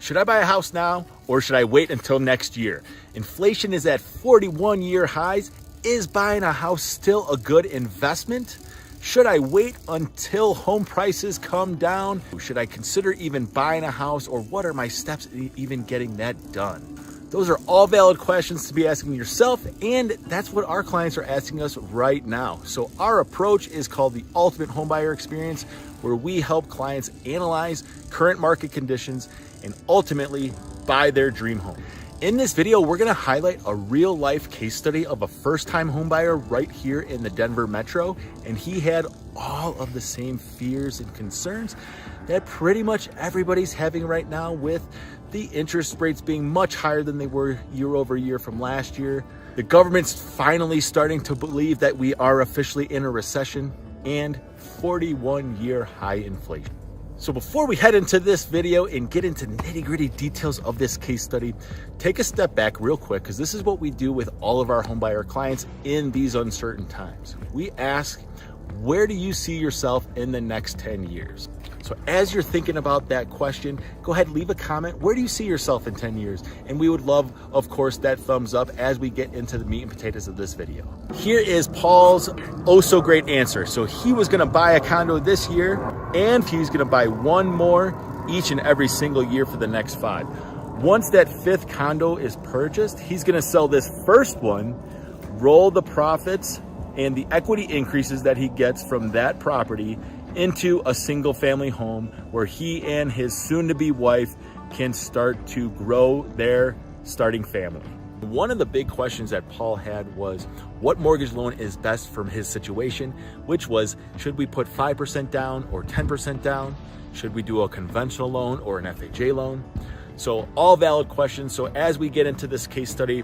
Should I buy a house now or should I wait until next year? Inflation is at 41-year highs. Is buying a house still a good investment? Should I wait until home prices come down? Should I consider even buying a house, or what are my steps in even getting that done? Those are all valid questions to be asking yourself, and that's what our clients are asking us right now. So our approach is called the Ultimate Homebuyer Experience, where we help clients analyze current market conditions and ultimately buy their dream home. In this video, we're gonna highlight a real life case study of a first-time homebuyer right here in the Denver Metro, and he had all of the same fears and concerns that pretty much everybody's having right now, with the interest rates being much higher than they were year over year from last year. The government's finally starting to believe that we are officially in a recession, and 41-year high inflation. So before we head into this video and get into nitty-gritty details of this case study, take a step back real quick, because this is what we do with all of our homebuyer clients in these uncertain times. We ask, where do you see yourself in the next 10 years? So as you're thinking about that question, go ahead and leave a comment. Where do you see yourself in 10 years? And we would love, of course, that thumbs up as we get into the meat and potatoes of this video. Here is Paul's oh so great answer. So he was gonna buy a condo this year, and he's gonna buy one more each and every single year for the next 5. Once that 5th condo is purchased, he's gonna sell this first one, roll the profits and the equity increases that he gets from that property into a single family home where he and his soon-to-be wife can start to grow their starting family. One of the big questions that Paul had was what mortgage loan is best for his situation, which was, should we put 5% down or 10% down? Should we do a conventional loan or an FHA loan? So all valid questions. So as we get into this case study,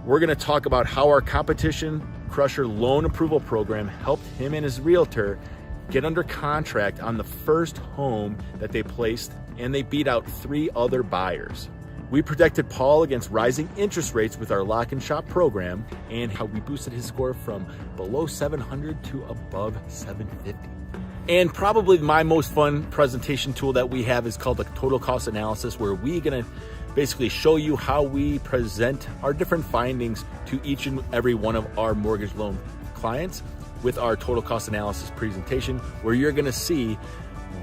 we're gonna talk about how our Competition Crusher loan approval program helped him and his realtor get under contract on the first home that they placed, and they beat out 3 other buyers. We protected Paul against rising interest rates with our lock and shop program, and how we boosted his score from below 700 to above 750. And probably my most fun presentation tool that we have is called the total cost analysis, where we're gonna basically show you how we present our different findings to each and every one of our mortgage loan clients with our total cost analysis presentation, where you're gonna see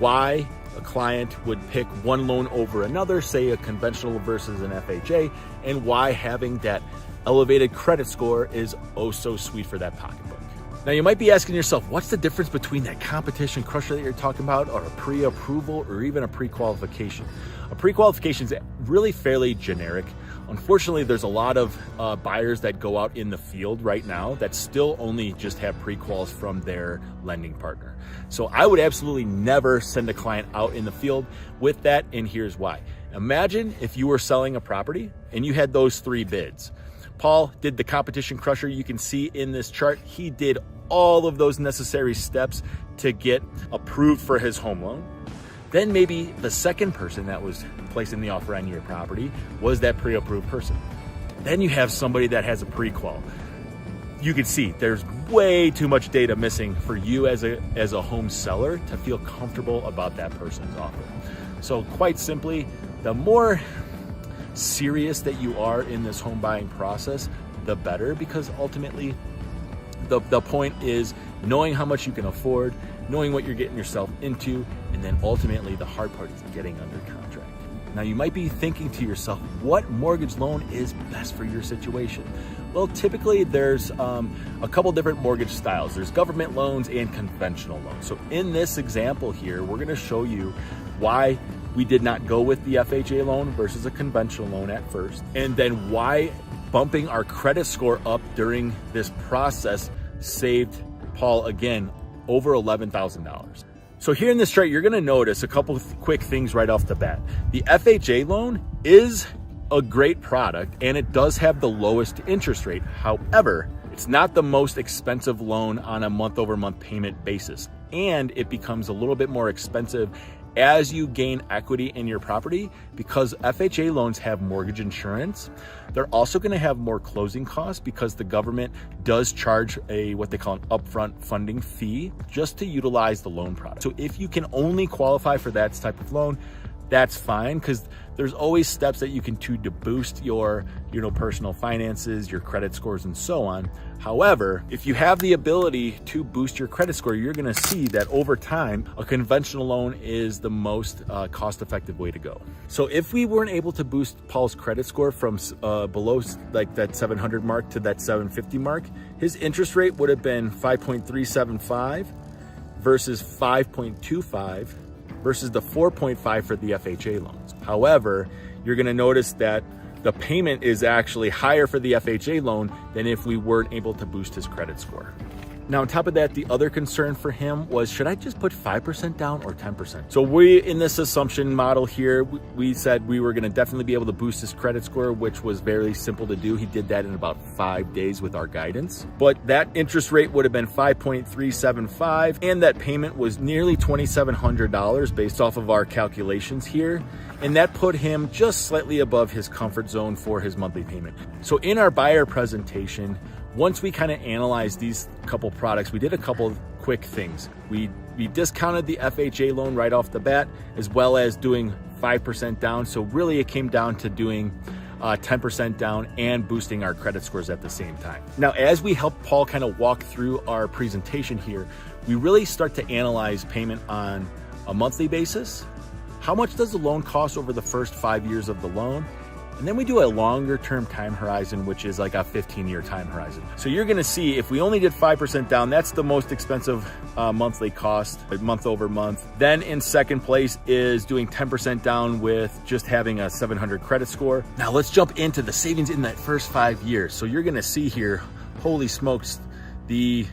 why a client would pick one loan over another, say a conventional versus an FHA, and why having that elevated credit score is oh so sweet for that pocketbook. Now you might be asking yourself, what's the difference between that Competition Crusher that you're talking about, or a pre-approval, or even a pre-qualification? A pre-qualification is really fairly generic. Unfortunately, there's a lot of buyers that go out in the field right now that still only just have pre-quals from their lending partner. So I would absolutely never send a client out in the field with that, and here's why. Imagine if you were selling a property and you had those 3 bids. Paul did the Competition Crusher. You can see in this chart, he did all of those necessary steps to get approved for his home loan. Then maybe the second person that was placing the offer on your property was that pre-approved person. Then you have somebody that has a pre-qual. You can see there's way too much data missing for you as a home seller to feel comfortable about that person's offer. So quite simply, the more serious that you are in this home buying process, the better, because ultimately the point is knowing how much you can afford, knowing what you're getting yourself into, and then ultimately the hard part is getting under contract. Now you might be thinking to yourself, what mortgage loan is best for your situation? Well, typically there's a couple different mortgage styles. There's government loans and conventional loans. So in this example here, we're gonna show you why we did not go with the FHA loan versus a conventional loan at first, and then why bumping our credit score up during this process saved Paul, again, over $11,000. So here in this chart, you're gonna notice a couple of quick things right off the bat. The FHA loan is a great product, and it does have the lowest interest rate. However, it's not the most expensive loan on a month-over-month payment basis, and it becomes a little bit more expensive as you gain equity in your property, because FHA loans have mortgage insurance. They're also going to have more closing costs because the government does charge what they call an upfront funding fee just to utilize the loan product. So if you can only qualify for that type of loan, that's fine, because there's always steps that you can do to boost your, personal finances, your credit scores, and so on. However, if you have the ability to boost your credit score, you're going to see that over time, a conventional loan is the most cost-effective way to go. So if we weren't able to boost Paul's credit score from below like that 700 mark to that 750 mark, his interest rate would have been 5.375 versus 5.25 versus the 4.5 for the FHA loans. However, you're going to notice that the payment is actually higher for the FHA loan than if we weren't able to boost his credit score. Now, on top of that, the other concern for him was, should I just put 5% down or 10%? So we, in this assumption model here, we said we were gonna definitely be able to boost his credit score, which was very simple to do. He did that in about 5 days with our guidance. But that interest rate would have been 5.375, and that payment was nearly $2,700 based off of our calculations here. And that put him just slightly above his comfort zone for his monthly payment. So in our buyer presentation, once we kind of analyzed these couple products, we did a couple of quick things. We discounted the FHA loan right off the bat, as well as doing 5% down. So really it came down to doing 10% down and boosting our credit scores at the same time. Now, as we help Paul kind of walk through our presentation here, we really start to analyze payment on a monthly basis. How much does the loan cost over the first 5 years of the loan? And then we do a longer term time horizon, which is like a 15-year time horizon. So you're gonna see if we only did 5% down, that's the most expensive monthly cost, month over month. Then in second place is doing 10% down with just having a 700 credit score. Now let's jump into the savings in that first 5 years. So you're gonna see here, holy smokes, the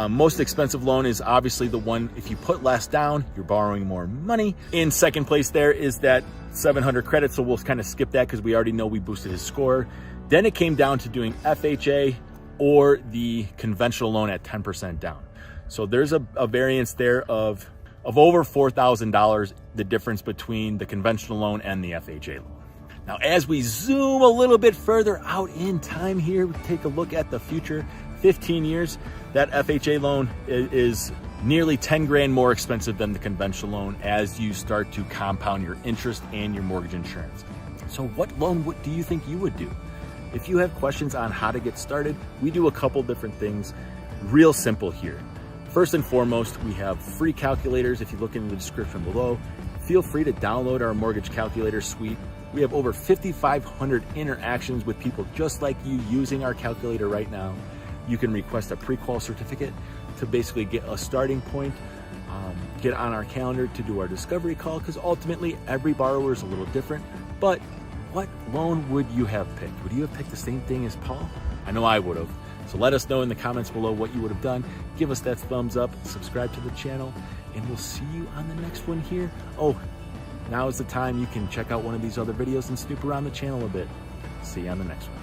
most expensive loan is obviously the one, if you put less down, you're borrowing more money. In second place there is that 700 credit, so we'll kind of skip that because we already know we boosted his score. Then it came down to doing FHA or the conventional loan at 10% down. So there's a variance there of over $4,000, the difference between the conventional loan and the FHA loan. Now, as we zoom a little bit further out in time here, we take a look at the future 15 years, that FHA loan is nearly 10 grand more expensive than the conventional loan as you start to compound your interest and your mortgage insurance. So what loan do you think you would do? If you have questions on how to get started, we do a couple different things, real simple here. First and foremost, we have free calculators. If you look in the description below, feel free to download our mortgage calculator suite. We have over 5,500 interactions with people just like you using our calculator right now. You can request a pre-qual certificate to basically get a starting point, get on our calendar to do our discovery call, because ultimately every borrower is a little different. But what loan would you have picked? Would you have picked the same thing as Paul? I know I would have. So let us know in the comments below what you would have done. Give us that thumbs up, subscribe to the channel, and we'll see you on the next one here. Oh, now is the time you can check out one of these other videos and snoop around the channel a bit. See you on the next one.